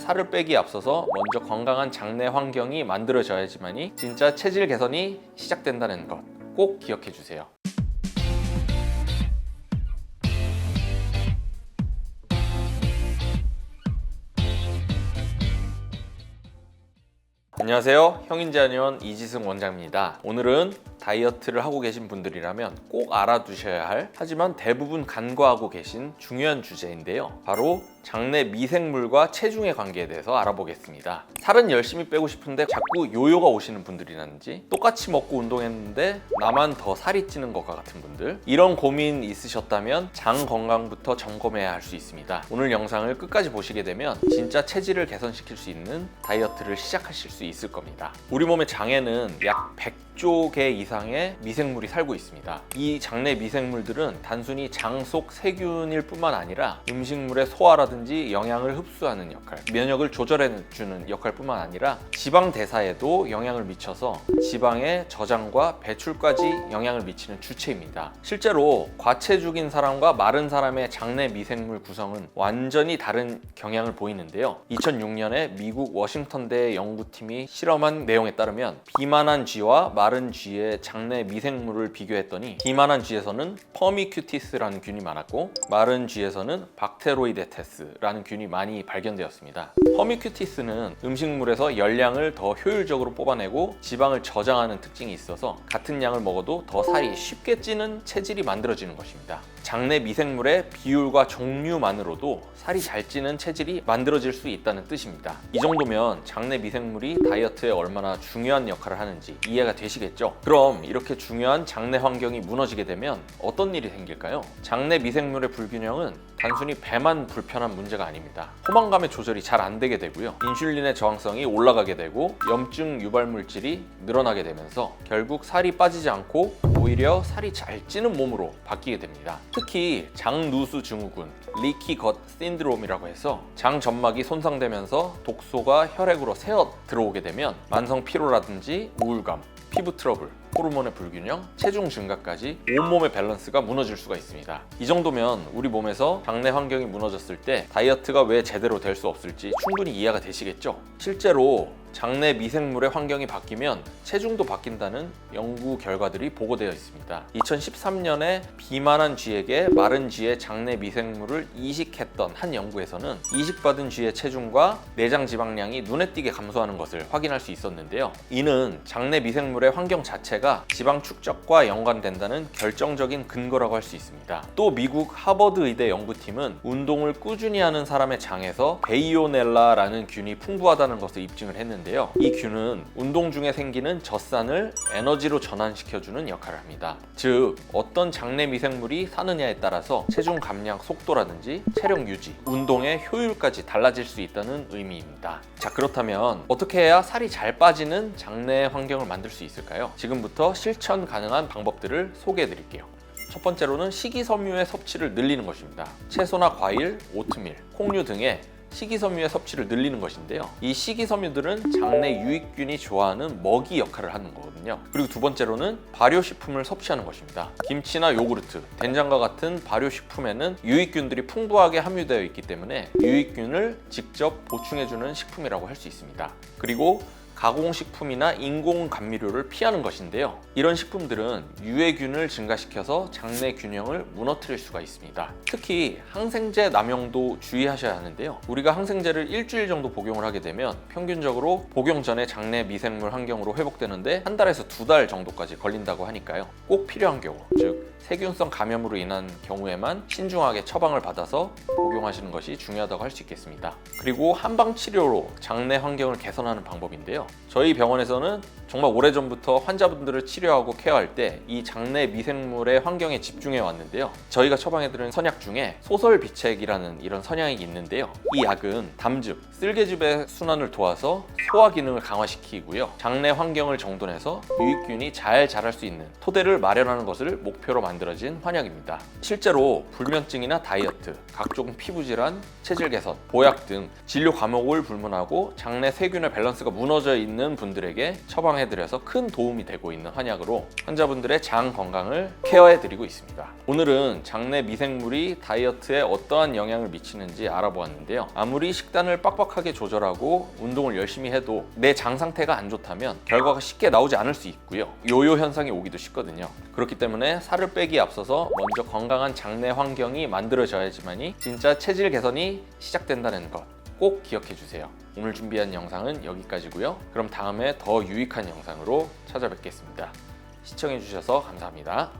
살을 빼기에 앞서서 먼저 건강한 장내 환경이 만들어져야지만이 진짜 체질 개선이 시작된다는 것 꼭 기억해 주세요. 안녕하세요. 형인제한의원 이지승 원장입니다. 오늘은 다이어트를 하고 계신 분들이라면 꼭 알아두셔야 할, 하지만 대부분 간과하고 계신 중요한 주제인데요. 바로 장내 미생물과 체중의 관계에 대해서 알아보겠습니다. 살은 열심히 빼고 싶은데 자꾸 요요가 오시는 분들이라든지, 똑같이 먹고 운동했는데 나만 더 살이 찌는 것과 같은 분들, 이런 고민 있으셨다면 장 건강부터 점검해야 할 수 있습니다. 오늘 영상을 끝까지 보시게 되면 진짜 체질을 개선시킬 수 있는 다이어트를 시작하실 수 있을 겁니다. 우리 몸의 장에는 약 100조 개 이상의 미생물이 살고 있습니다. 이 장내 미생물들은 단순히 장 속 세균일 뿐만 아니라 음식물의 소화라든지 영양을 흡수하는 역할, 면역을 조절해주는 역할 뿐만 아니라 지방 대사에도 영향을 미쳐서 지방의 저장과 배출까지 영향을 미치는 주체입니다. 실제로 과체중인 사람과 마른 사람의 장내 미생물 구성은 완전히 다른 경향을 보이는데요. 2006년에 미국 워싱턴대 연구팀이 실험한 내용에 따르면 비만한 쥐와 마른 쥐의 장내 미생물을 비교했더니 비만한 쥐에서는 퍼미큐티스라는 균이 많았고 마른 쥐에서는 박테로이데테스라는 균이 많이 발견되었습니다. 퍼미큐티스는 음식물에서 열량을 더 효율적으로 뽑아내고 지방을 저장하는 특징이 있어서 같은 양을 먹어도 더 살이 쉽게 찌는 체질이 만들어지는 것입니다. 장내 미생물의 비율과 종류만으로도 살이 잘 찌는 체질이 만들어질 수 있다는 뜻입니다. 이 정도면 장내 미생물이 다이어트에 얼마나 중요한 역할을 하는지 이해가 되시겠죠? 그럼 이렇게 중요한 장내 환경이 무너지게 되면 어떤 일이 생길까요? 장내 미생물의 불균형은 단순히 배만 불편한 문제가 아닙니다. 포만감의 조절이 잘 안 되게 되고요. 인슐린의 저항성이 올라가게 되고 염증 유발 물질이 늘어나게 되면서 결국 살이 빠지지 않고 오히려 살이 잘 찌는 몸으로 바뀌게 됩니다. 특히 장누수 증후군, 리키 겉 신드롬이라고 해서 장 점막이 손상되면서 독소가 혈액으로 새어 들어오게 되면 만성 피로라든지 우울감, 피부 트러블, 호르몬의 불균형, 체중 증가까지 온몸의 밸런스가 무너질 수가 있습니다. 이 정도면 우리 몸에서 장내 환경이 무너졌을 때 다이어트가 왜 제대로 될 수 없을지 충분히 이해가 되시겠죠? 실제로 장내 미생물의 환경이 바뀌면 체중도 바뀐다는 연구 결과들이 보고되어 있습니다. 2013년에 비만한 쥐에게 마른 쥐의 장내 미생물을 이식했던 한 연구에서는 이식받은 쥐의 체중과 내장 지방량이 눈에 띄게 감소하는 것을 확인할 수 있었는데요. 이는 장내 미생물의 환경 자체가 지방 축적과 연관된다는 결정적인 근거라고 할 수 있습니다. 또 미국 하버드 의대 연구팀은 운동을 꾸준히 하는 사람의 장에서 베이오넬라라는 균이 풍부하다는 것을 입증을 했는데 이 균은 운동 중에 생기는 젖산을 에너지로 전환시켜주는 역할을 합니다. 즉, 어떤 장내 미생물이 사느냐에 따라서 체중 감량 속도라든지 체력 유지, 운동의 효율까지 달라질 수 있다는 의미입니다. 자, 그렇다면 어떻게 해야 살이 잘 빠지는 장내 환경을 만들 수 있을까요? 지금부터 실천 가능한 방법들을 소개해 드릴게요. 첫 번째로는 식이섬유의 섭취를 늘리는 것입니다. 채소나 과일, 오트밀, 콩류 등의 식이섬유의 섭취를 늘리는 것인데요. 이 식이섬유들은 장내 유익균이 좋아하는 먹이 역할을 하는 거거든요. 그리고 두 번째로는 발효식품을 섭취하는 것입니다. 김치나 요구르트, 된장과 같은 발효식품에는 유익균들이 풍부하게 함유되어 있기 때문에 유익균을 직접 보충해주는 식품이라고 할 수 있습니다. 그리고 가공식품이나 인공 감미료를 피하는 것인데요. 이런 식품들은 유해균을 증가시켜서 장내 균형을 무너뜨릴 수가 있습니다. 특히 항생제 남용도 주의하셔야 하는데요. 우리가 항생제를 일주일 정도 복용을 하게 되면 평균적으로 복용 전에 장내 미생물 환경으로 회복되는데 한 달에서 2달 정도까지 걸린다고 하니까요. 꼭 필요한 경우, 즉 세균성 감염으로 인한 경우에만 신중하게 처방을 받아서 복용하시는 것이 중요하다고 할 수 있겠습니다. 그리고 한방치료로 장내 환경을 개선하는 방법인데요. 저희 병원에서는 정말 오래전부터 환자분들을 치료하고 케어할 때 이 장내 미생물의 환경에 집중해 왔는데요. 저희가 처방해드린 선약 중에 소설비책이라는 이런 선약이 있는데요. 이 약은 담즙, 쓸개즙의 순환을 도와서 소화 기능을 강화시키고요. 장내 환경을 정돈해서 유익균이 잘 자랄 수 있는 토대를 마련하는 것을 목표로 만들어진 환약입니다. 실제로 불면증이나 다이어트, 각종 피부질환, 체질 개선, 보약 등 진료 과목을 불문하고 장내 세균의 밸런스가 무너져 있는 분들에게 처방해 설명해드려서 큰 도움이 되고 있는 한약으로 환자분들의 장 건강을 케어해드리고 있습니다. 오늘은 장내 미생물이 다이어트에 어떠한 영향을 미치는지 알아보았는데요. 아무리 식단을 빡빡하게 조절하고 운동을 열심히 해도 내 장 상태가 안 좋다면 결과가 쉽게 나오지 않을 수 있고요. 요요 현상이 오기도 쉽거든요. 그렇기 때문에 살을 빼기에 앞서서 먼저 건강한 장내 환경이 만들어져야지만이 진짜 체질 개선이 시작된다는 것 꼭 기억해 주세요. 오늘 준비한 영상은 여기까지고요. 그럼 다음에 더 유익한 영상으로 찾아뵙겠습니다. 시청해 주셔서 감사합니다.